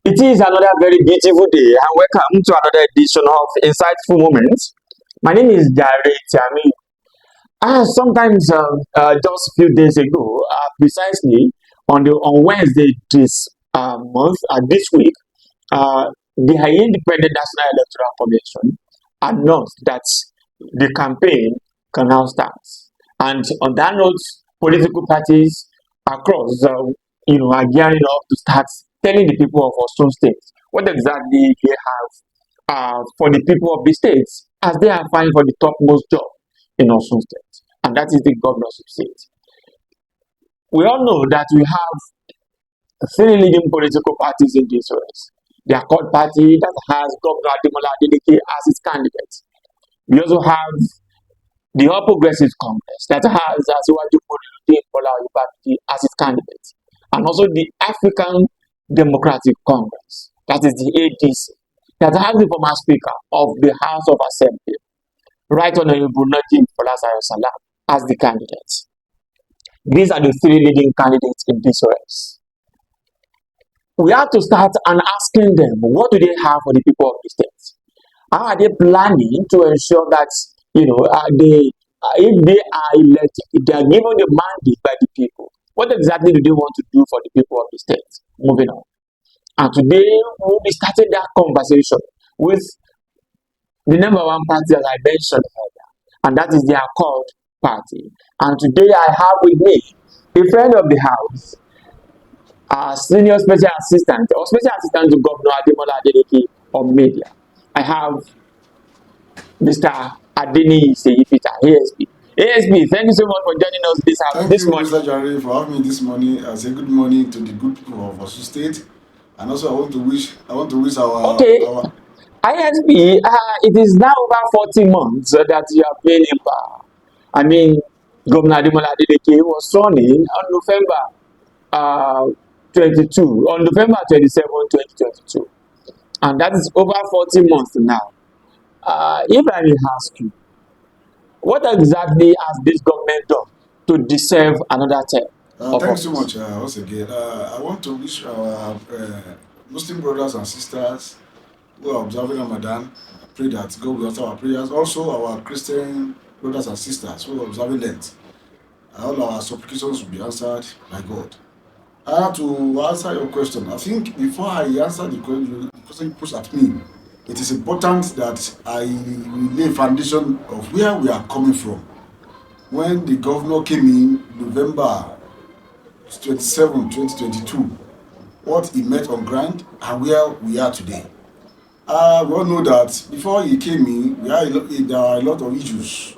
It is another very beautiful day, and welcome to another edition of Insightful Moments. My name is Jare Tiamiyu. Just a few days ago, precisely on Wednesday this month, this week, the High Independent National Electoral Commission announced that the campaign can now start. And on that note, political parties across, are gearing up to start telling the people of Osun State what exactly they have for the people of the states as they are vying for the topmost job in Osun State, and that is the governorship seat. We all know that we have three leading political parties in this race. The Accord Party that has Governor Adeleke as its candidate. We also have the All Progressives Congress that has Asiwaju Bola as its candidate, and also the African Democratic Congress, that is the ADC, that has the former Speaker of the House of Assembly, Right Honorable Najib Folasayo Salam, as the candidate. These are the three leading candidates in this race. We have to start and asking them, what do they have for the people of the state? How are they planning to ensure that if they are elected, if they are given the mandate by the people, what exactly do they want to do for the people of the state? Moving on. And today we'll be starting that conversation with the number one party that I mentioned earlier, and that is the Accord Party. And today I have with me a friend of the house, senior special assistant or special assistant to Governor Adeleke on media. I have Mr. Adeni Peter, ASP. ASP, thank you so much for joining us Thank this you, morning. Mr. Jare, for having me this morning. I say good morning to the good people of Osun State, and also I want to wish Okay, our. ISP, it is now over 40 months that you have been in power. I mean, Governor Adeleke was sworn in on November 22, on November 27, 2022. And that is over 40 months now. If I may ask you, what exactly has this government done to deserve another term of Thank you so office? much once again. I want to wish our Muslim brothers and sisters who are observing Ramadan. I pray that God will answer our prayers. Also, our Christian brothers and sisters who are observing Lent. All our supplications will be answered by God. To answer your question, I think before I answer the question you put at me, it is important that I lay a foundation of where we are coming from. When the governor came in November 27, 2022, what he met on ground and where we are today. We all know that before he came in, there are a lot of issues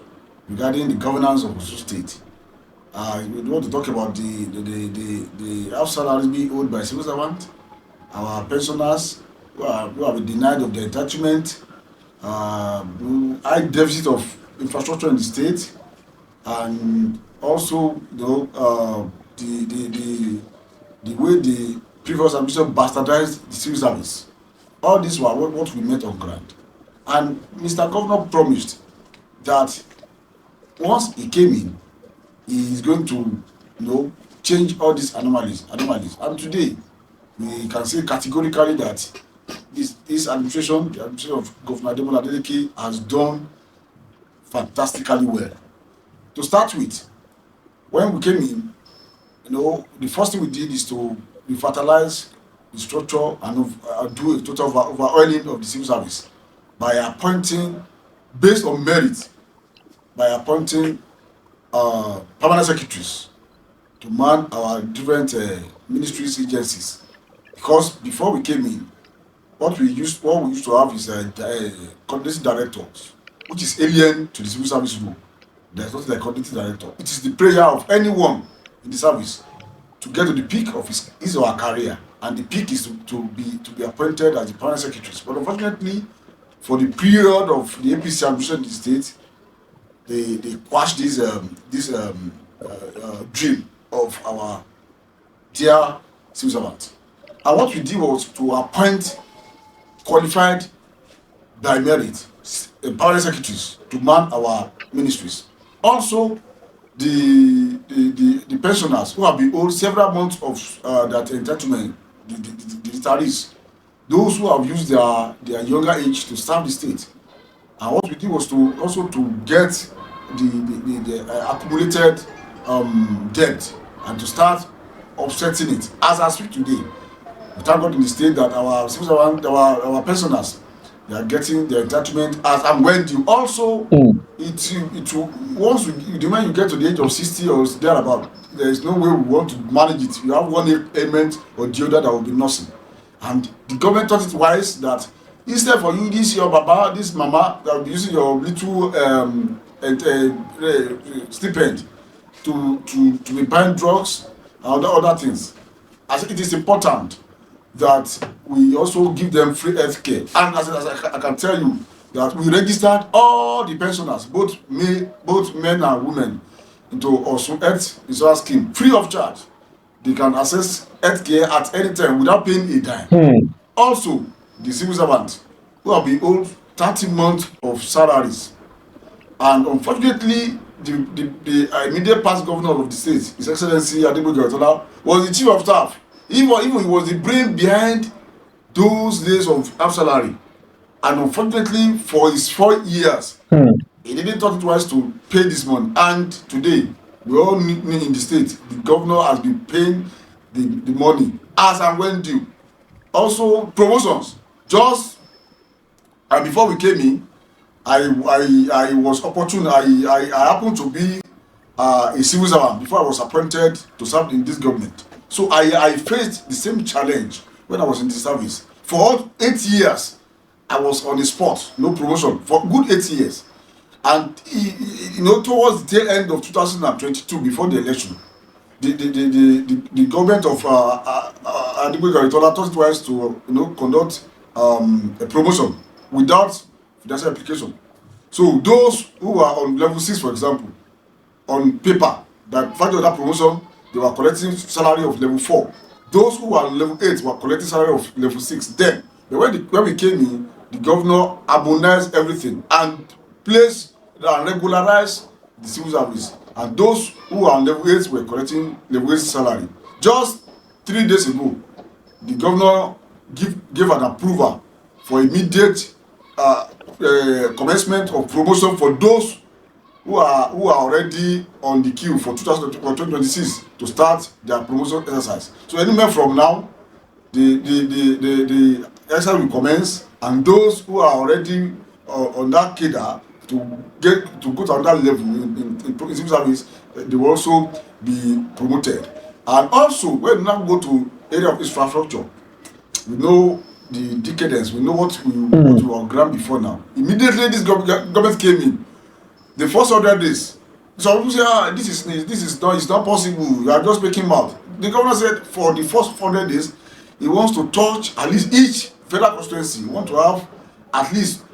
regarding the governance of Osun State. We want to talk about the half salaries being owed by civil servants, our pensioners who have been denied of their entitlement, high deficit of infrastructure in the state, and also the way the previous administration bastardized the civil service. All these were what we met on ground. And Mr. Governor promised that once he came in, he is going to change all these anomalies. And today, we can say categorically that this administration, the administration of Governor Adeleke, has done fantastically well. To start with, when we came in, the first thing we did is to refertilize the structure and do a total overhauling of the civil service by appointing, based on merit, by appointing permanent secretaries to man our different ministries, agencies. Because before we came in, what we used to have is coordinating directors, which is alien to the civil service rule. There's nothing like coordinating director. It is the prayer of anyone in the service to get to the peak of his or her career, and the peak is to be appointed as the permanent secretaries. But unfortunately, for the period of the APC administration in the state, they quashed this dream of our dear civil servants. And what we did was to appoint qualified by merit permanent secretaries to man our ministries. Also, the pensioners who have been owed several months of that entitlement, the retirees, those who have used their younger age to serve the state. And what we did was to also to get the accumulated debt and to start offsetting it. As I speak today, we thank God in the state that our civil servant, our pensioners, they are getting their entitlement as and when due. Also, it will once the moment you get to the age of 60 or thereabout, there is no way we want to manage it. You have one ailment or the other that will be nursing. And the government thought it wise that instead for you, this your baba, this mama, that will be using your little stipend to be buying drugs and other things. I think it is important that we also give them free health care. And as I can tell you that we registered all the pensioners, both men and women, into Osun Health Insurance Scheme free of charge. They can access health care at any time without paying a dime. Also, the civil servants who have been owed 30 months of salaries, and unfortunately the immediate past governor of the state, His Excellency Adeleke, was the chief of staff. Even he was the brain behind those days of half salary. And unfortunately, for his 4 years, he didn't thought it wise to pay this money. And today, we all need in the state, the governor has been paying the money as and when due. Also, promotions. Just and before we came in, I was opportune. I happened to be a civil servant before I was appointed to serve in this government. So I faced the same challenge when I was in the service. For all 8 years, I was on the spot, no promotion for good 8 years. And towards the tail end of 2022, before the election, the government of Adeleke thought it wise to conduct a promotion without financial application. So those who were on level 6, for example, on paper, that value of that promotion, they were collecting salary of level 4. Those who were on level 8 were collecting salary of level 6. Then, when we came in, the governor harmonized everything and placed and regularized the civil service. And those who were on level 8 were collecting level 8 salary. Just 3 days ago, the governor gave an approval for immediate commencement of promotion for those who are already on the queue for 2026 to start their promotion exercise. So anywhere from now, the exercise will commence, and those who are already on that cadre to go to another level in civil service, they will also be promoted. And also, when we now go to area of infrastructure, we know the decadence, we know what we were grand before now. Immediately this government came in, the first 100 days, some people say, this is not, it's not possible, you are just making mouth. The governor said for the first 100 days, he wants to touch at least each federal constituency. He wants to have at least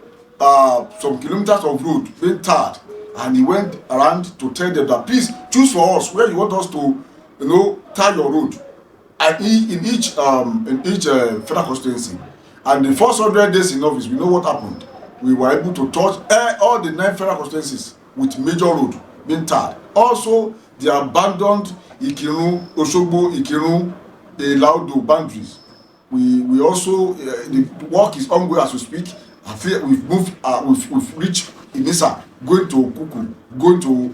some kilometers of road being tarred. And he went around to tell them that, please choose for us where you want us to, tar your road. And in each federal constituency. And the first 100 days in office, we know what happened. We were able to touch all the 9 federal constituencies with major road being tarred. Also, the abandoned Ikirun, Osogbo, Ikirun, Elaudo boundaries. We also, the work is ongoing as we speak. I feel we've moved, we've reached Inisa, going to Kuku, going to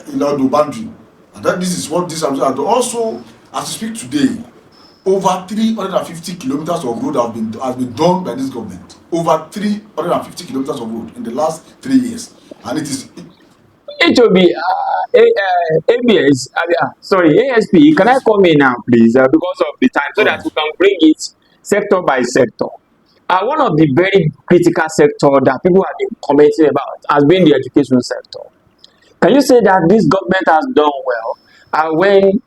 Elaudo boundary. And that this is what this has done. Also, as we speak today, over 350 kilometers of road has been done by this government. Over 350 kilometers of road in the last 3 years. And it is... HOB, ABS, ASP, can I Yes. come in now, please, because of the time, so All that right. we can bring it sector by sector. One of the very critical sector that people have been commenting about has been the education sector. Can you say that this government has done well when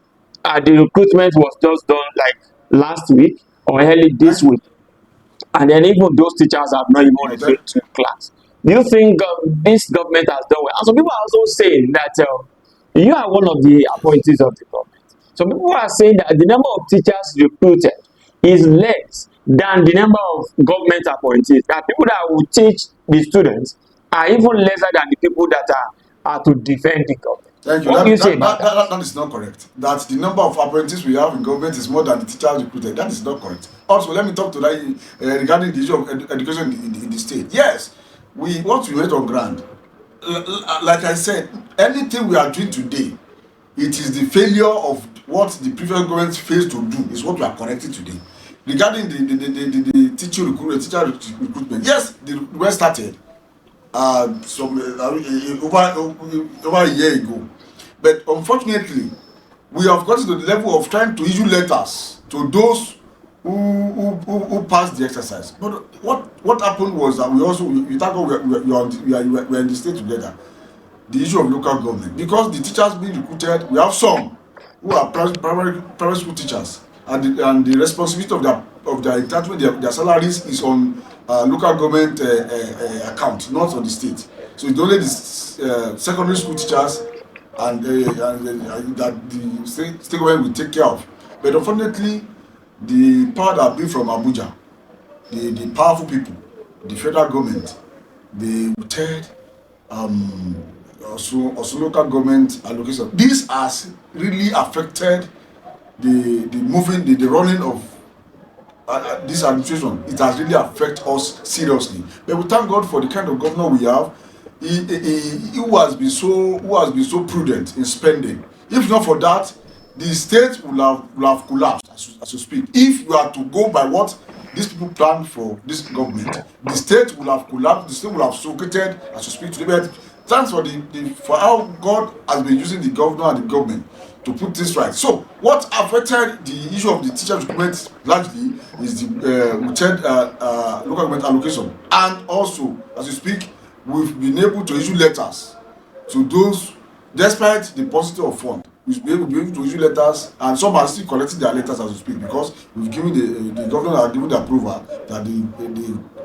the recruitment was just done like last week or early this Thank week, and then even those teachers have not even you. resumed to class? Do you think this government has done well? And some people are also saying that you are one of the appointees of the government. Some people are saying that the number of teachers recruited is less than the number of government appointees. That people that will teach the students are even lesser than the people that are to defend the government. Thank you. What do you say about that? That is not correct. That the number of apprentices we have in government is more than the teachers recruited. That is not correct. Also, let me talk to that regarding the issue of education in the state. Yes, what we went on ground. Like I said, anything we are doing today, it is the failure of what the previous government failed to do is what we are correcting today. Regarding the teacher recruitment, yes, the well started over a year ago. But unfortunately, we have gotten to the level of trying to issue letters to those who passed the exercise. But what happened was that we thank God we are in the state together. The issue of local government, because the teachers being recruited, we have some who are primary school teachers, and the responsibility of their entitlement, their salaries is on local government account, not on the state. So it's only the secondary school teachers and that the state government will take care of. But unfortunately, the power that be from Abuja, the powerful people, the federal government, they withheld also local government allocation. This has really affected the running of this administration. It has really affected us seriously. But we thank God for the kind of governor we have. Who has been so prudent in spending. If not for that, the state will have collapsed as you speak. If you are to go by what these people plan for this government, the state will have collapsed. The state will have suffocated as you speak today. But thanks for how God has been using the governor and the government to put this right. So what affected the issue of the teacher recruitment largely is the local government allocation, and also as you speak, we've been able to issue letters to those, despite the paucity of fund. We've been able to issue letters, and some are still collecting their letters as we speak, because we've given the governor has given the approval that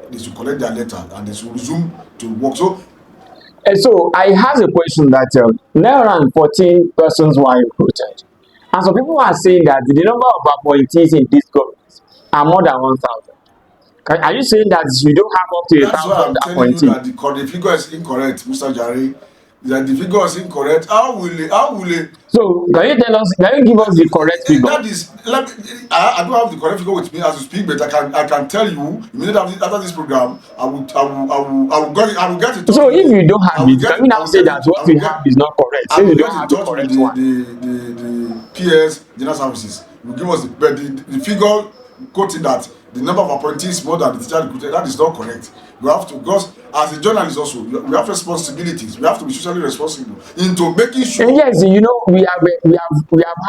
they should collect their letter and they should resume to work. So And so I have a question that 914 persons were recruited. And some people are saying that the number of appointees in this government are more than 1,000. Are you saying that you don't have up to a that's why thousand I'm telling you appointees? that the figure is incorrect, Mr. Jare. That the figure is incorrect. How will it So can you give us the correct figure? that is, I don't have the correct figure with me as you speak, but I can tell you immediately after this program. I will get in touch So with if the you don't have it, can you now say that what we have is not correct I since will you get don't in have the touch with correct one? the PS General Services. Will give us the figure quoting that the number of appointees more than the teacher recruited. That is not correct. We have to, because as a journalist also, we have responsibilities. We have to be socially responsible into making And sure. yes, we have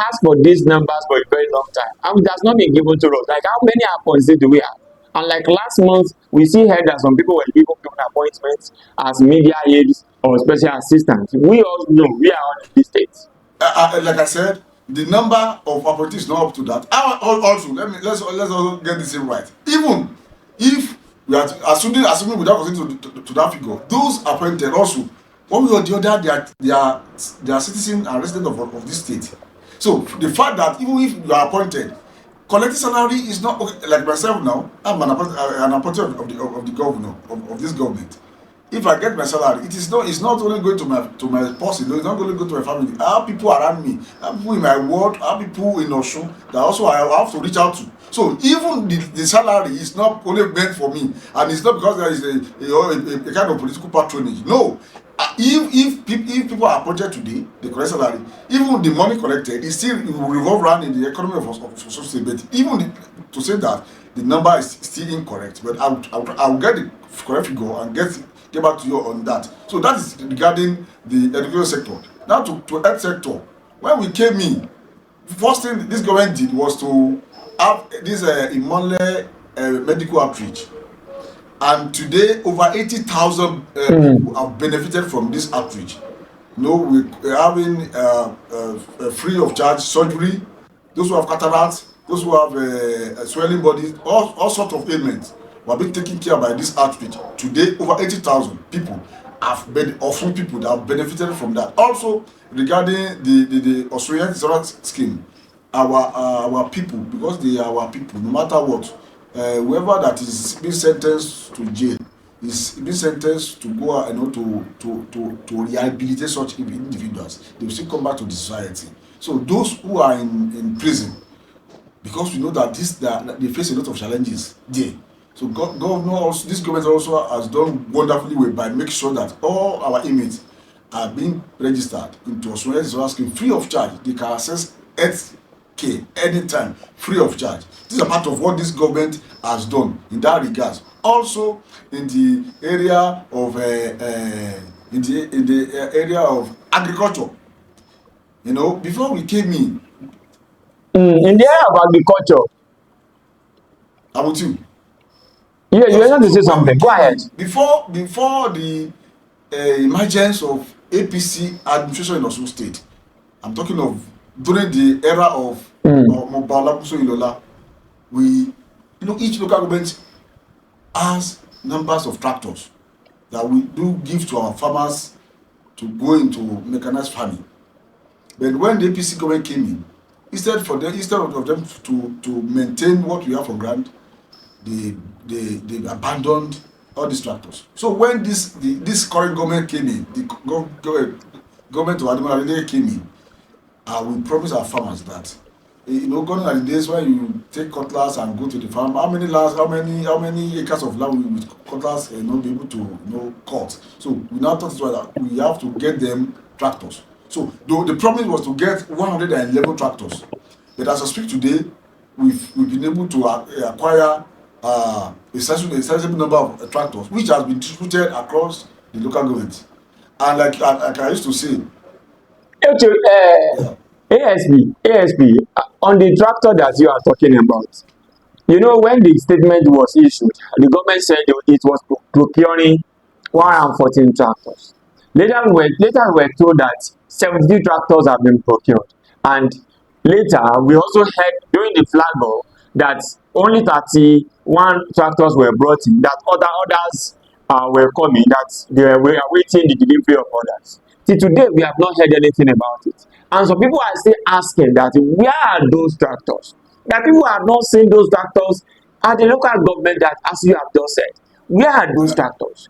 asked for these numbers for a very long time, and it has not been given to us. Like how many appointees do we have? And like last month, we see heard that some people were given appointments as media aides or special assistants. We all know we are all in these states. Like I said, the number of appointees is not up to that. Also, let's also get this thing right. Even if we are assuming without considering to that figure, those appointed also, one way or the other, they are citizens and residents of this state. So the fact that even if you are appointed, collecting salary is not okay. Like myself now, I'm an appointee of the governor of this government. If I get my salary, it's not only going to my person, it's not going to go to my family. I have people around me, I have people in my ward, I have people in Osun that also I have to reach out to. So even the salary is not only meant for me, and it's not because there is a kind of political patronage. No. If people are appointed today, the correct salary, even the money collected, it will revolve around in the economy of social state. But to say that the number is still incorrect, but I will get the correct figure and get back to you on that. So that is regarding the education sector. Now to health sector. When we came in, first thing this government did was to have this Imole medical outreach. And today, over 80,000 people have benefited from this outreach. We're having free of charge surgery. Those who have cataracts, those who have swelling bodies, all sorts of ailments were being taken care of by this outreach. Today, over 80,000 people of people that have benefited from that. Also, regarding the Australian insurance scheme, our people, because they are our people, no matter what, whoever that is being sentenced to jail is being sentenced to go, to rehabilitate such individuals. They will still come back to the society. So those who are in prison, because we know that they face a lot of challenges there. So governor also, this government also has done wonderfully well by making sure that all our inmates are being registered into Osun scheme free of charge. They can access health care anytime free of charge. This is a part of what this government has done in that regard. Also in the area of area of agriculture. You know, before we came in, In the area of agriculture, about you. yeah, you Yes. want to So say when we something? Go came ahead. in, before the emergence of APC administration in Osun State, I'm talking of during the era of Mm. Mobala Ilola, each local government has numbers of tractors that we do give to our farmers to go into mechanized farming. But when the APC government came in, instead of them to maintain what we have for grant, they they abandoned all these tractors. So when this current government came in, the government of Adeleke came in, we promised our farmers that, gone are the days when you take cutlass and go to the farm. How many acres of land will with cutlass be able to cut? So we now thought that we have to get them tractors. So the promise was to get 111 tractors. But as I speak today, we've been able to acquire a sizable number of tractors, which has been distributed across the local government. And like I used to say, Okay, yeah, ASP, on the tractor that you are talking about, you know, when the statement was issued, the government said it was procuring yes, 114 tractors. Later we were told that 72 tractors have been procured. And later, we also heard during the flag off that only 31 tractors were brought in, that others were coming, that they were awaiting the delivery of others. Till today, we have not heard anything about it. And some people are still asking that where are those tractors? That people have not seen those tractors at the local government, that, as you have just said, where are those that, tractors?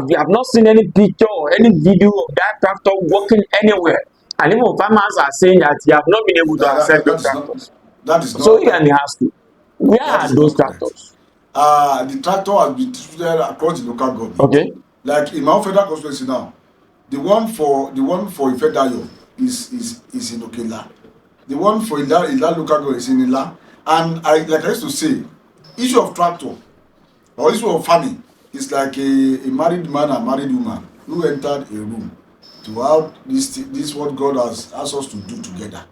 You have not seen any picture or any video of that tractor working anywhere. And even farmers are saying that they have not been able to access those that is not tractors. that is So not you can ask you, where that are is those not correct. tractors? The tractor has been distributed across the local government. Okay. Like in my federal constituency now, the one for Ifedayo is in Okela. The one for Ila local government is in Ila. And I used to say, issue of tractor or issue of farming is like a married man and married woman who entered a room to have this what God has asked us to do together.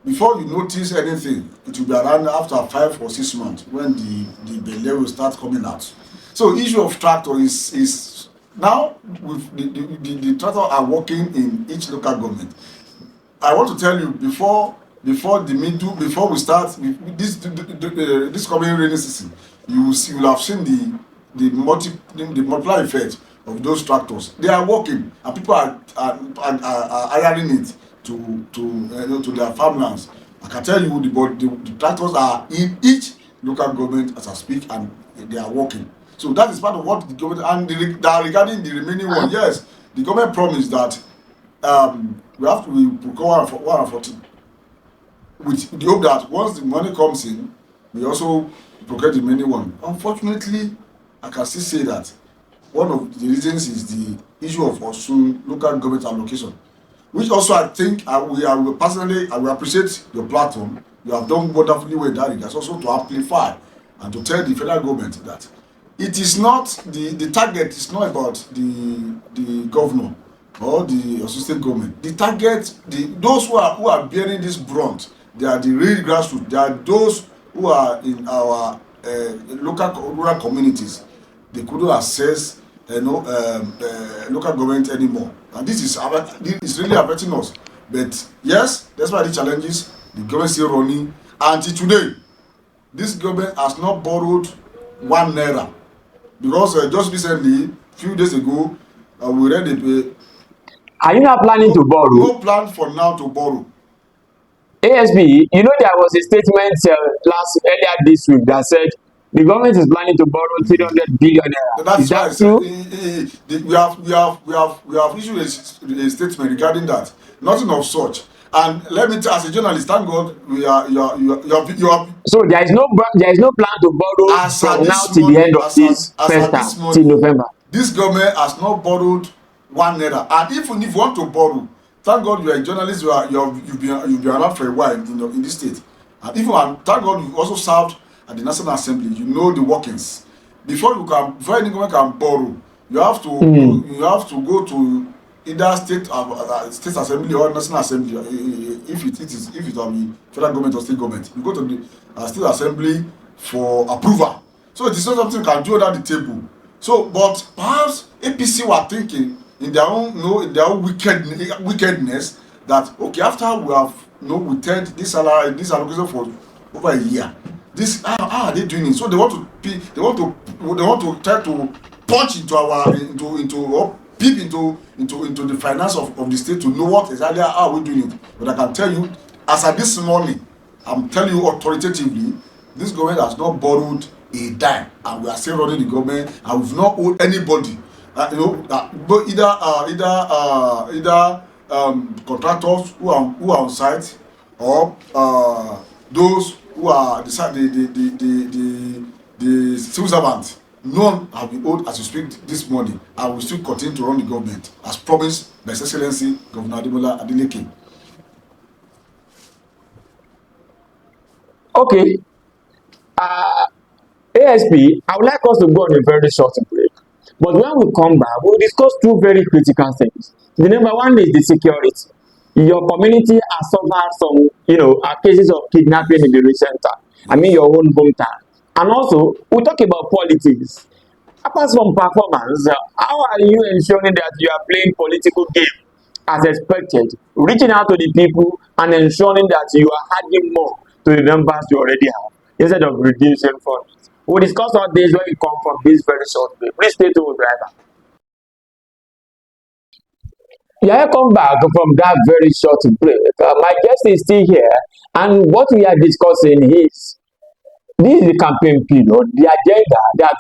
Before you notice anything, it will be around after 5 or 6 months when the belle will start coming out. So issue of tractor is now with the tractor are working in each local government. I want to tell you before we start this coming rainy season, you will have seen the multiplier effect of those tractors. They are working and people are hiring it to their farmlands. I can tell you the tractors are in each local government as I speak, and they are working. So that is part of what the government, and regarding the remaining one, yes, the government promised that we procure 114 with the hope that once the money comes in, we also procure the remaining one. Unfortunately, I can still say that one of the reasons is the issue of Osun local government allocation, which also I think I will personally I will appreciate your platform. You have done wonderfully well in that regard. Also to amplify and to tell the federal government that it is not the target is not about the governor or the assistant government. The target, those who are bearing this brunt, they are the real grassroots. They are those who are in our local rural communities. They couldn't access local government anymore, and this is really affecting us. But yes, despite the challenges, the government still running. Until today, this government has not borrowed 1 naira, because just recently, few days ago, we read Are you not planning to borrow? no plan for now to borrow. ASB, you know, there was a statement earlier this week that said The government is planning to borrow 300 billion naira. Is That's why that I said true? we have issued a statement regarding that. Nothing of such. And let me tell, as a journalist, thank God we are you are So there is no plan to borrow as at from now this till the morning, end of this as first at term this till morning, November. this government has not borrowed 1 naira. And even if you want to borrow, thank God you are a journalist. You've been around for a while in this state. And even and thank God you also served at the National Assembly. You know the workings. Before any government can borrow, Mm. you have to go to either state assembly or national assembly. If it will be federal government or state government, you go to the state assembly for approval. So it is not something you can do under the table. So but perhaps APC were thinking in their own in their own wickedness that okay, after we have withheld this salary, this allocation for over a year, this how are they doing it? So they want to try to punch into our into or peep into the finance of the state to know what exactly how we doing it. But I can tell you, as at this morning, I'm telling you authoritatively, this government has not borrowed a dime, and we are still running the government, and we've not owed anybody. But either contractors who are on site, or those who are the civil servants. None have been owed as you speak this morning, and will still continue to run the government as promised by His Excellency Governor Adeleke. Okay. ASP, I would like us to go on a very short break. But when we come back, we'll discuss two very critical things. The number one is the security. Your community has suffered some, cases of kidnapping in the recent time. I mean, Yes. your own hometown. And also, we talk about politics. Apart from performance, how are you ensuring that you are playing political game as expected, reaching out to the people and ensuring that you are adding more to the numbers you already have instead of reducing funds? We'll discuss all this when we come from this very short break. Please stay tuned, driver. Yeah, come back from that very short break. My guest is still here, and what we are discussing is this is the campaign period, the agenda that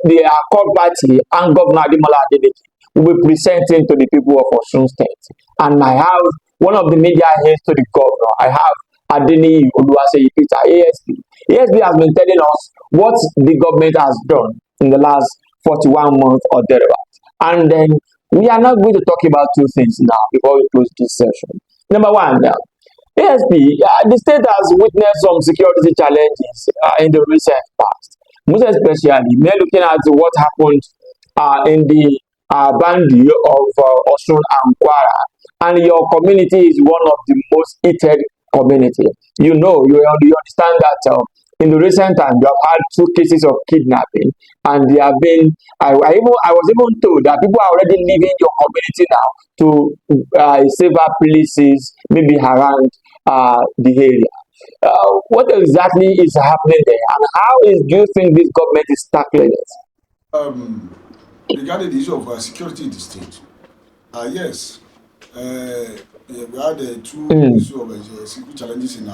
the Accord Party and Governor Adeleke will be presenting to the people of Osun State. And I have one of the media heads to the governor. I have Adeniyi Oluwaseyi Peter, ASP. ASP has been telling us what the government has done in the last 41 months or thereabouts. And then we are now going to talk about two things now before we close this session. Number one, ASP, the state has witnessed some security challenges in the recent past, most especially when looking at what happened in the boundary of Osun and Kwara. And your community is one of the most heated community. You understand that in the recent time you have had two cases of kidnapping, and they have been. I was even told that people are already leaving your community now to safer places, maybe around the area. What exactly is happening there, and do you think this government is tackling it? Um, Regarding the issue of security in the state, yes, yeah, we had two Mm, issue of security challenges in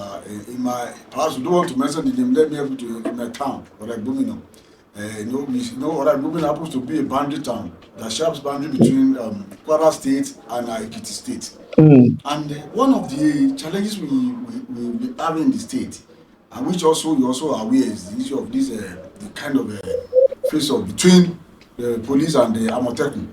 my. Perhaps we don't want to mention the name. Let me help you to in my town, Ora-Igbomina. Ora-Igbomina happens to be a boundary town that shares boundary between Kwara State and Ekiti State. mm, And one of the challenges we be having in the state, and which also you also are aware, is the issue of this the kind of face off between the police and the Amotekun.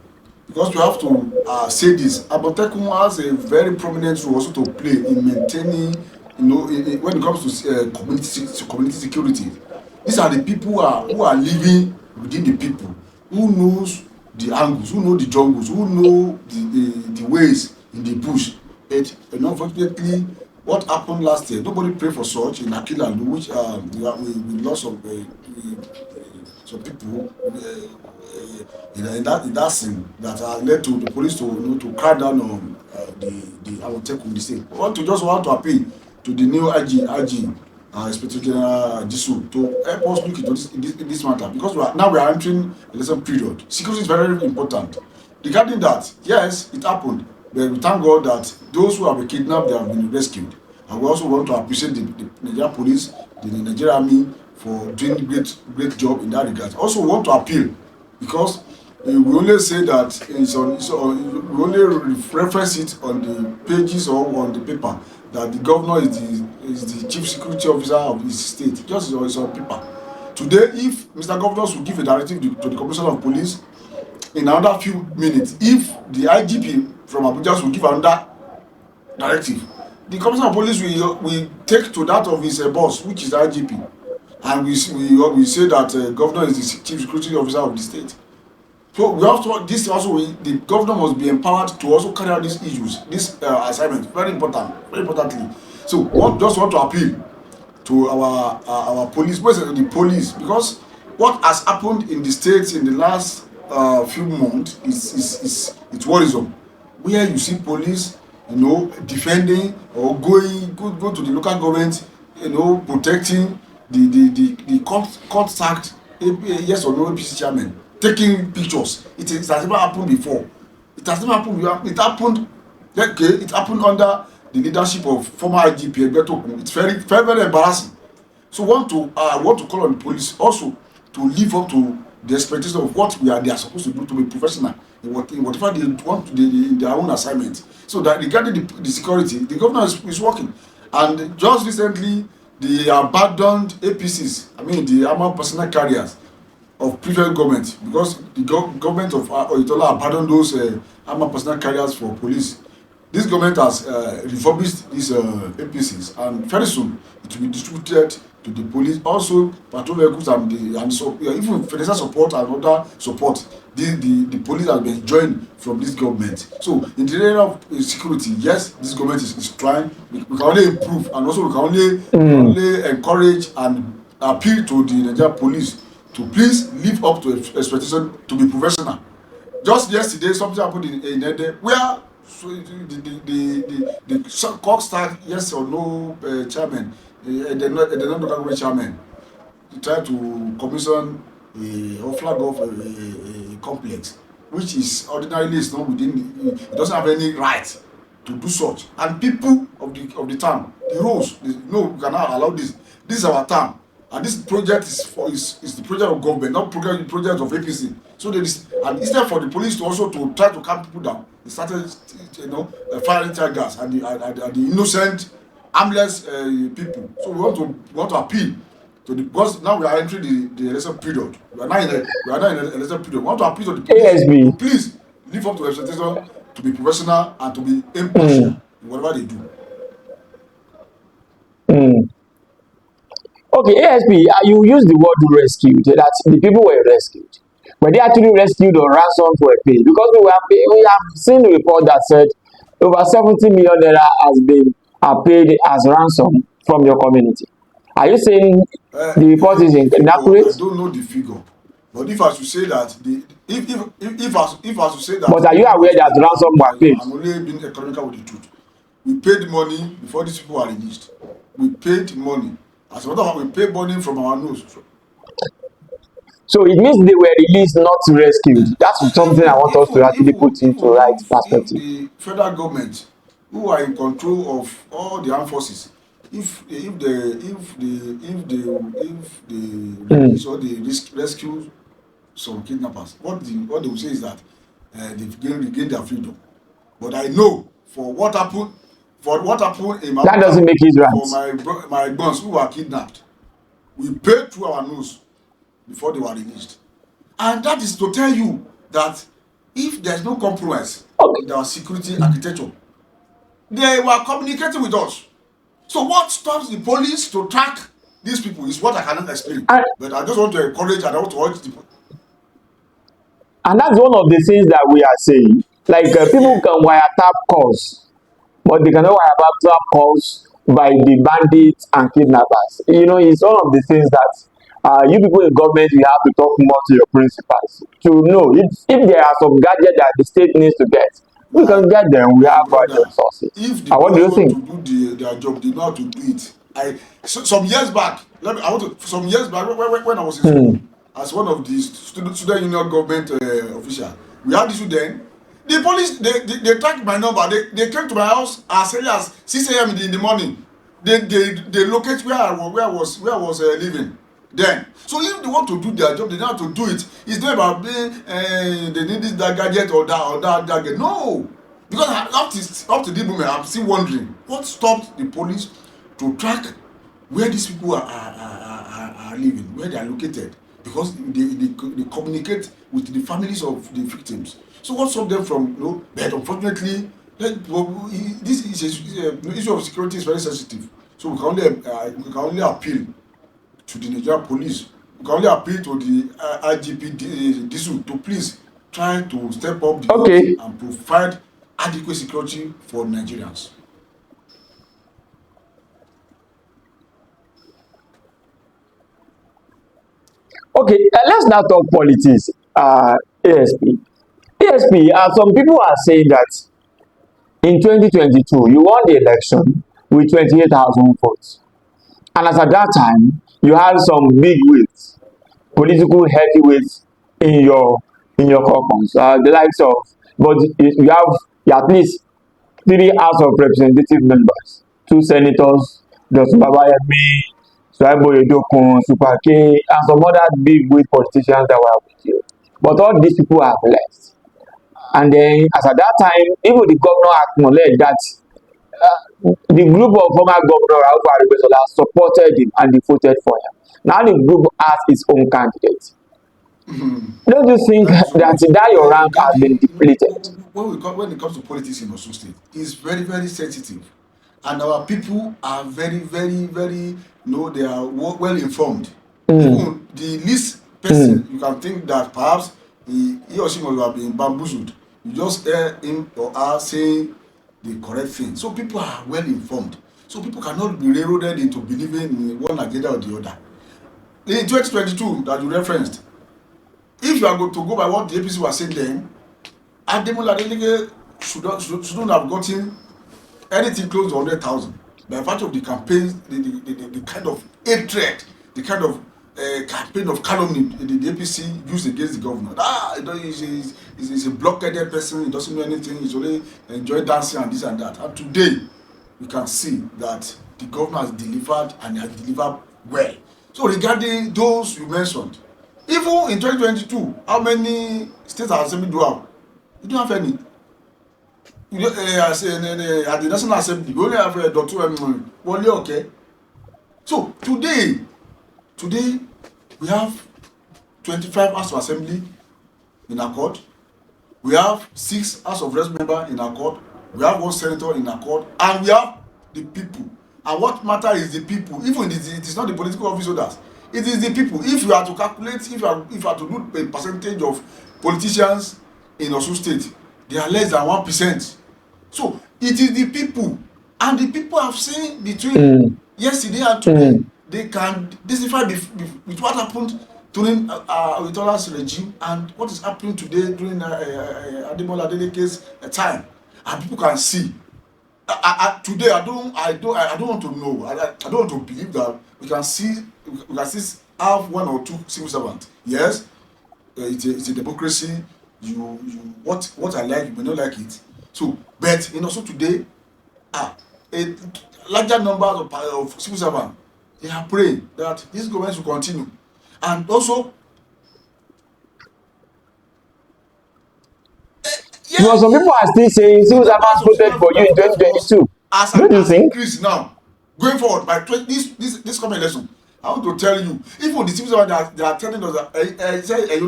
Because we have to say this, Amotekun has a very prominent role also to play in maintaining, when it comes to community security. These are the people who are living within the people, who knows the angles, who know the jungles, who know the ways in the bush. Unfortunately, what happened last year, nobody prayed for such in Akila, which we lost some people in that scene that led to the police to crack down on the Amotekun in the state. Want to appeal to the new IG, Inspector General Disu, to help us look into this matter, because we are entering a lesson period. Security is very, very important. Regarding that, yes, it happened, but we thank God that those who have been kidnapped, they have been rescued. And we also want to appreciate the Nigerian police, the Nigerian army, for doing great job in that regard. Also, we want to appeal because we only say that we only reference it on the pages or on the paper that the governor is the chief security officer of his state. Just it's on paper. Today, if Mr. Governor should give a directive to the Commissioner of Police in another few minutes, if the IGP from Abuja should give another directive, the Commissioner of Police will take to that of his boss, which is the IGP, and we say that Governor is the chief security officer of the state. So we have to the governor must be empowered to also carry out these issues, this assignment. Very importantly. So just want to appeal to our police, especially the police, because what has happened in the states in the last few months is it's worrisome. Where you see police, defending or go to the local government, protecting the court sacked yes or no APC chairman, taking pictures. It has never happened before. It has never happened. It happened. Okay, it happened under the leadership of former IGP Egbetokun. It's very embarrassing. So want to call on the police also to live up to the expectation of what they are supposed to do, to be professional in whatever they want in their own assignment. So that regarding the security, the governor is working. And just recently, the abandoned APCs, I mean the armored personnel carriers of previous government, because the government of Oyetola abandoned those armored personnel carriers for police. This government has refurbished these APCs, and very soon it will be distributed to the police. Also, patrol vehicles and even financial support and other support. The police has been joined from this government. So, in the area of security, yes, this government is trying. We can only improve, and also we can only encourage and appeal to the Nigerian police to please live up to expectation, to be professional. Just yesterday, something happened in Ede where the court stack yes or no chairman, the non-local government chairman, tried to commission or flag off a complex, which is ordinarily is not within. It doesn't have any right to do such. And people of the town, the rules, no, we cannot allow this. This is our town. And this project is the project of government, not project of APC. So and instead for the police to also to try to calm people down, they started, firing tear gas and the innocent, harmless people. So we want to appeal to because now we are entering the election period. We are now in the election period. We want to appeal to the police ASB. to please live up to expectation, to be professional and to be impartial in whatever they do. Okay, ASP, you use the word rescued, that the people were rescued. Were they actually rescued or ransoms were paid? Because we have seen a report that said over 70 million naira has been paid as ransom from your community. Are you saying the report is inaccurate? I don't know the figure, but if I should say that if I should say that, but are you aware that ransom were paid? I'm only being economical with the truth. We paid money before these people are released. We paid money. As a matter of fact, we paid money from our nose. So it means they were released, not rescued. That's something I want us to actually put into right perspective. If the federal government, who are in control of all the armed forces, if they release or they rescue some kidnappers, what they will say is that they've regained their freedom. But I know for what happened in my that doesn't make it right. For my boys who were kidnapped, we paid through our nose before they were released. And that is to tell you that if there's no compromise in our security architecture, they were communicating with us. So what stops the police to track these people is what I cannot explain. But I just want to encourage and I want to urge the people. And that's one of the things that we are saying. Like people can wiretap calls, but they cannot wiretap calls by the bandits and kidnappers. It's one of the things that you people in government, you have to talk more to your principals to know if there are some gadgets that the state needs to get. We can get them. We have the resources. If the what do you think? To do their job, they know how to do it. Some years back, when I was in school, as one of the student union government official, we had issue then. The police they tracked my number. They came to my house as early as 6 a.m. in the morning. They locate where I was living. then. So if they want to do their job, they know how to do it. It's not about being they need this that gadget or that gadget. No, because up to this moment, I'm still wondering what stopped the police to track where these people are living, where they are located, because they communicate with the families of the victims. So what stopped them from, but unfortunately, this is a issue of security is very sensitive. So we can only appeal to the Nigerian police. We can only appeal to the IGP DSU to please try to step up the Okay. and provide adequate security for Nigerians. Okay, let's now talk politics. ASP. ASP, some people are saying that in 2022, you won the election with 28,000 votes. And as at that time, you had some big weights, political heavyweights in your caucus. The likes of, but you have at least three House of Representative members, two senators, Dr. Babayemi, Suaibo Edokun, Supake, and some other big weight politicians that were with you. But all these people have left. And then, as at that time, even the governor acknowledged that the group of former governor Raufu Arabesala supported him and they voted for him. Now the group has its own candidate. Don't you think That is so that good. your rank has been Regarding depleted? when it comes to politics in Osun State, it's very very sensitive, and our people are very very very they are well informed. Mm, Even the least mm. person you can think that perhaps he or she must have been bamboozled. You just hear him or her saying the correct thing. So people are well informed. So people cannot be railroaded into believing in one agenda or the other. In 2022 that you referenced, if you are going to go by what the APC was saying then, Ademola Adeleke shouldn't have gotten anything close to 100,000 by virtue of the campaigns, the kind of hatred, the kind of campaign of calumny the APC used against the governor. He's a blockheaded person, he doesn't know anything, he's only enjoy dancing and this and that. And today, we can see that the governor has delivered and has delivered well. So regarding those you mentioned, even in 2022, how many state assembly do you have? You don't have any. At the National Assembly, we only have Dr. Wole Oke. So today we have 25 House of Assembly in accord. We have 6 House of Reps member in accord. We have 1 senator in accord, and we have the people. And what matter is the people. Even it is not the political office holders. It is the people. If you are to calculate, if you are to do a percentage of politicians in Osun State, they are less than 1%. So it is the people, and the people have seen between Mm, yesterday and today. mm. They can testify with what happened during Oyetola's regime and what is happening today during Ademola Adeleke's time, and people can see. Today, I don't want to know. I don't want to believe that we can still have 1 or 2 civil servants. Yes, it's a democracy. What I like, you may not like it. So, but also today, a larger number of civil servants, they are praying that this government will continue, and also, But yeah, some people are still saying the civil numbers servants of civil voted servants for that you have in voted for us 2022. Don't you has think? increased now going forward by this coming election. I want to tell you, even the civil servants they are telling us that say we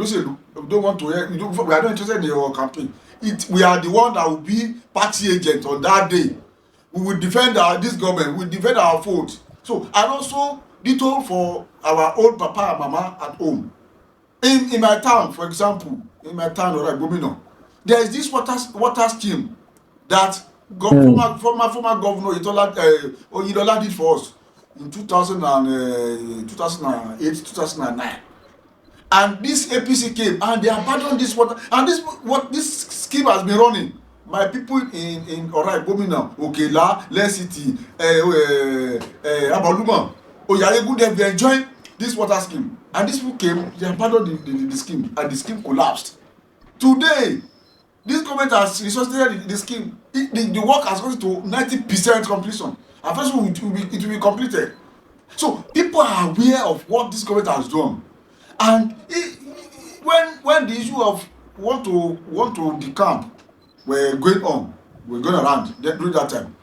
don't want to hear, we are not interested in your campaign. We are the one that will be party agent on that day. We will defend this government, we will defend our vote. So, and also ditto for our old papa and mama at home. In my town, for example, in my town, Ora-Igbomina, there is this water scheme that Mm. former governor Oyedola did for us in 2008, 2009. And this APC came and they abandoned this water, and this scheme has been running. My people in Ora-Igbomina, Okela, Lekiti, Abaluma, Oyaregún, they been enjoying this water scheme, and these people came, they abandoned the scheme, and the scheme collapsed. Today, this government has resuscitated the scheme. The work has gone to 90% completion, and first it will be completed. So people are aware of what this government has done, and when the issue of want to decamp were going around during that time,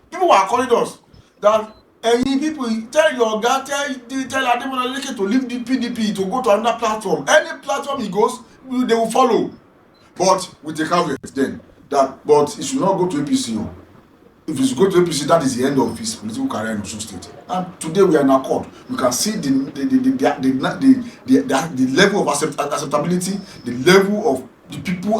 people were calling us that people tell your oga tell Ademola Adeleke to leave the PDP to go to another platform. Any platform he goes, they will follow, but with a caveat then that but he should not go to APC. If he should go to APC, that is the end of his political career in Osun State. And today we are in accord. We can see the level of acceptability, the level of the people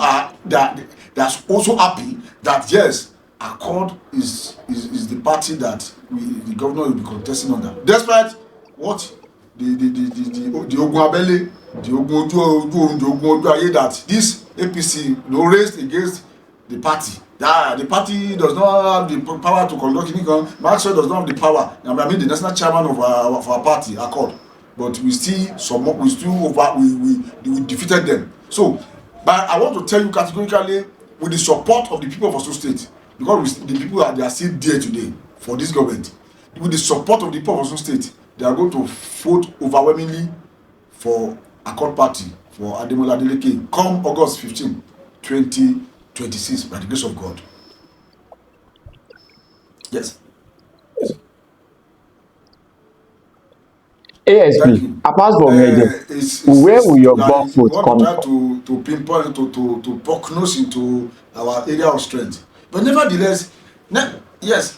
that's also happy that yes, accord is the party that the governor will be contesting under, despite what the ogun abẹ́lé, the ogun ojú ayé that this APC raised against the party. That the party does not have the power to conduct anything. Maxwell does not have the power. I mean the national chairman of our party, Accord, but we defeated them. So, but I want to tell you categorically, with the support of the people of Osun State, because the people they are still there today for this government, with the support of the people of Osun State, they are going to vote overwhelmingly for Accord Party, for Ademola Adeleke, come August 15, 2026, by the grace of God. Yes. ASP, apart from where will your bulk vote come from? To pinpoint, to poke nose into our area of strength. But nevertheless, yes.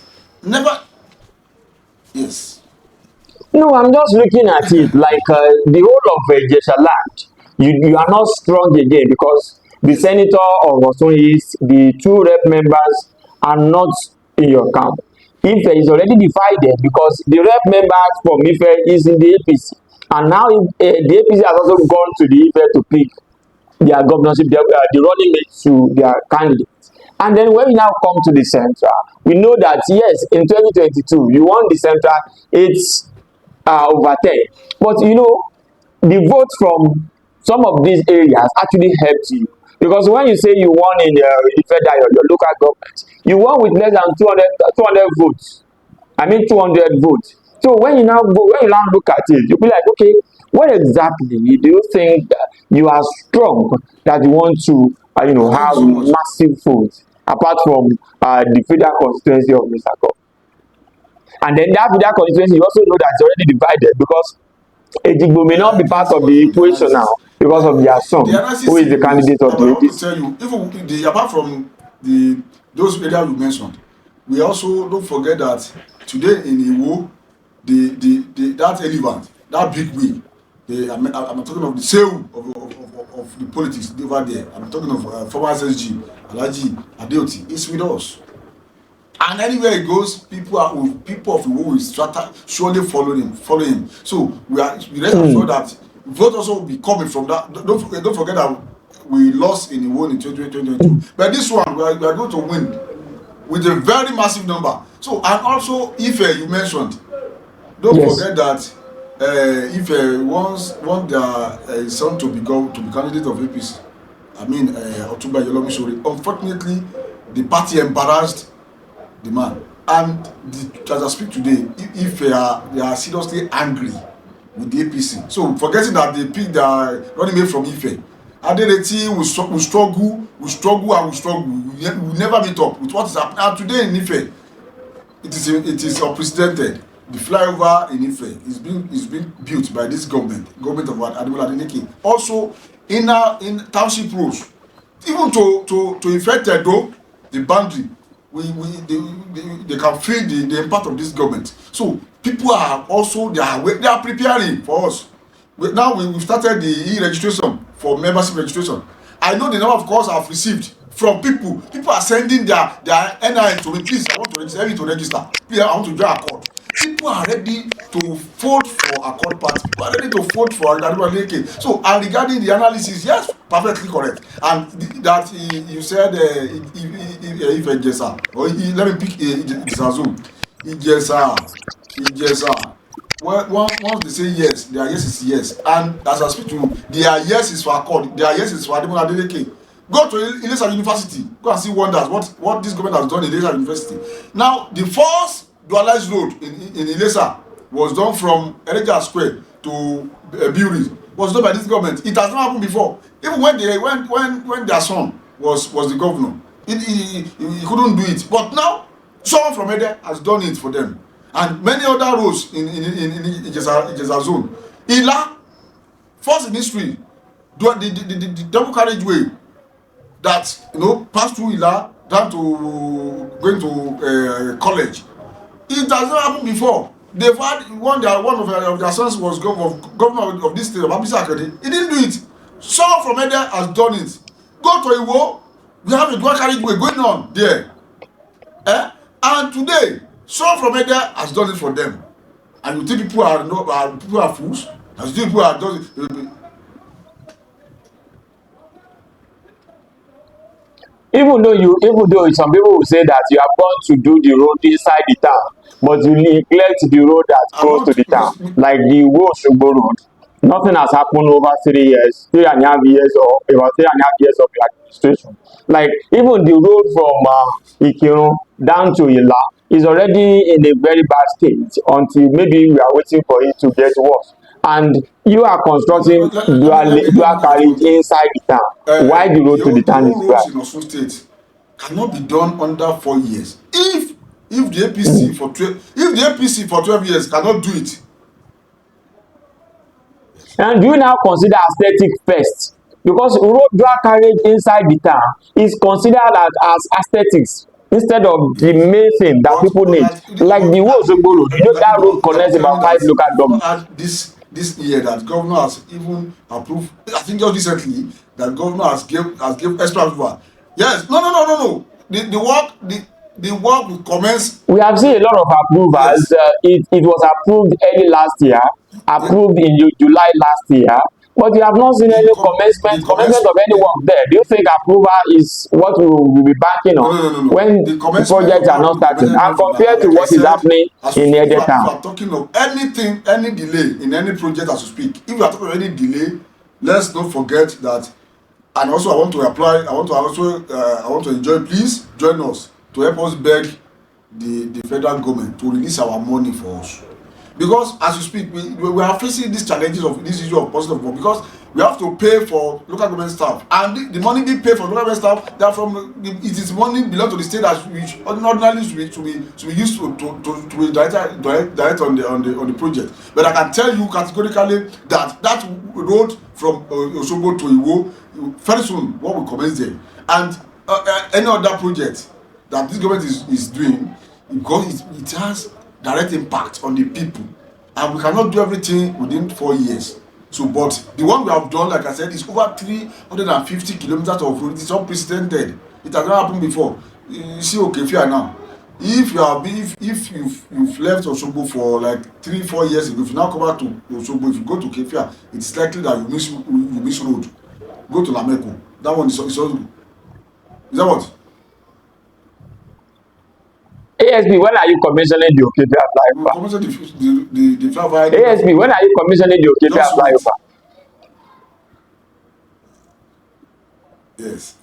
No, I'm just looking at it like the whole of Jesha land. You are not strong again because the senator of Osun East, the two rep members are not in your camp. Ife is already divided because the rep members from Ife is in the APC, and now the APC has also gone to the Ife to pick their governorship, the running mates to their candidates. And then when we now come to the central, we know that yes, in 2022 you won the central, it's over 10. But you know, the vote from some of these areas actually helped you. Because when you say you won in your local government, you won with less than 200 votes. I mean 200 votes. So when you now look at it, you'll be like, okay, what exactly do you think that you are strong that you want to have so massive votes apart from the federal constituency of Mr. Kof? And then that federal constituency, you also know that it's already divided because Ejigbo may not be part of the equation now because of their son, who is the candidate of the APC. I want to APC. tell you, even apart from those areas you mentioned, we also don't forget that today in Iwo, that elephant, that big wheel, I'm talking of the sale of the politics over there. I'm talking of former SSG, Alhaji Adeoti, is with us. And anywhere he goes, people of Iwo will surely follow him. So we rest assured that vote also will be coming from that. Don't forget that we lost in Iwo in 2022. But this one, we are going to win with a very massive number. So, and also, Ife, you mentioned, don't forget that Ife wants their son to be candidate of APC. I mean, Otunba Yolomisori. Unfortunately, the party embarrassed the man, and as I speak today, if they are seriously angry with the APC, so forgetting that they picked their running mate from Ife, Adeleke will struggle, we never meet up with what is happening. And today in Ife, it is unprecedented. The flyover in Ife is being built by this government of Ademola Adeleke. Also in township roads, even to infect Edo, the boundary, they can feel the impact of this government. So people are also they are preparing for us. Now we've started the e-registration for membership registration. I know the number of calls I've received from people. People are sending their NIN to me. Please, I want to register. I need to register. Please, I want to join Accord. People are ready to vote for Accord Party. People are ready to vote for Adeleke. So, and regarding the analysis, yes, perfectly correct. And that you said if Ijesa, or let me pick Ijesa. Ijesa. Well, once they say yes, their yes is yes. And as I speak to you, their yes is for Accord, their yes is for Ademola Adeleke. Go to Ilesa University, go and see wonders, what this government has done in Ilesa University. Now, the first dualized road in Ilesa was done from Eleja Square to Bury was done by this government. It has not happened before. Even when their son was the governor, he couldn't do it. But now someone from Ede has done it for them, and many other roads in Ijesa zone. Ila, first in history, the double carriageway that pass through Ila down to going to college. It has not happened before. They've had one of their sons was governor of this state of Abisa Akede. He didn't do it. Someone from Ede has done it. Go to Iwo, we have a dual carriageway going on there. And today, someone from Ede has done it for them. And you think people are fools? And you think people are just even though some people will say that you are born to do the road inside the town, but you neglect the road that's I'm close to not the town, like the Wo-Osogbo road. Nothing has happened over 3 years, 3.5 years, or about 3.5 years of your administration. Like even the road from Ikirun down to Ila is already in a very bad state until maybe we are waiting for it to get worse. And you are constructing let dual me give it carriage one thing. inside the town. Why the road to the The town whole is roads bad? in Osun State cannot be done under 4 years. If the APC for 12 years cannot do it. And do you now consider aesthetic first? Because road dual carriage inside the town is considered as aesthetics instead of the Yes. main thing that But people need. Like the Wo-Osogbo road, you know that road can you connects tell about me five that local we've not governments. had this year that governor has even approved? I think just recently that governor has give extra approval. Yes, no. The work will commence. We have seen a lot of approvals. Yes, It was approved early last year, the approved in July last year, but you have not seen any the commencement of any work there. Do you think approval is what we will be banking on no. when The the commencement projects of are not having the starting? commencement And from now. compared And to like I what is said, happening as in we, Ede if you town. are talking of anything, any delay in any project as we speak, if you are talking of any delay, let's not forget that. And also, I want to apply. I want to enjoy. Please join us to help us beg the federal government to release our money for us, because as you speak we are facing these challenges of this issue of positive work, because we have to pay for local government staff, and the money being paid for local government staff, that from it is money belong to the state, as which ordinarily should be used to be direct on the project. But I can tell you categorically that road from Osogbo to Iwo, very soon what will commence there, and any other project that this government is doing, because it has direct impact on the people, and we cannot do everything within 4 years. So but the one we have done, like I said, is over 350 kilometers of road. It is unprecedented. It has not happened before. You see Okefia now, if you've left Osogbo for like 3-4 years ago, if you now come back to Osogbo, if you go to Okefia, it is likely that you miss road. Go to Lameko, that one is also, is that what? ASP, when are you commissioning the Okefia We will flyover? commission the flyover any day ASP, from when now. are you commissioning the Okefia Just wait. flyover? Yes.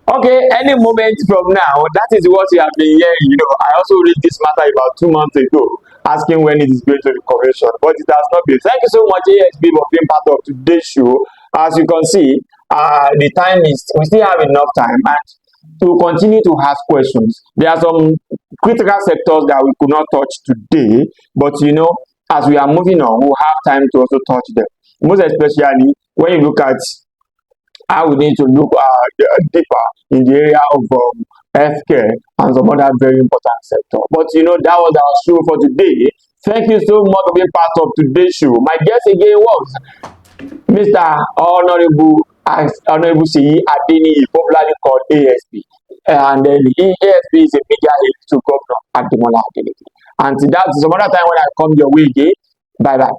Okay, any moment from now, that is what you have been hearing. I also read this matter about 2 months ago, asking when it is going to be commissioned, but it has not been. Thank you so much, ASB, for being part of today's show. As you can see, the time is, we still have enough time, and to continue to ask questions. There are some critical sectors that we could not touch today, but as we are moving on, we'll have time to also touch them. Most especially when you look at how we need to look deeper in the area of healthcare and some other very important sector. But that was our show for today. Thank you so much for being part of today's show. My guest again was Mr. Honorable Seyi Adeniyi, popularly called ASP. And then ASP is a media aide to Governor Adeleke. And that's some other time when I come your way again. Bye bye.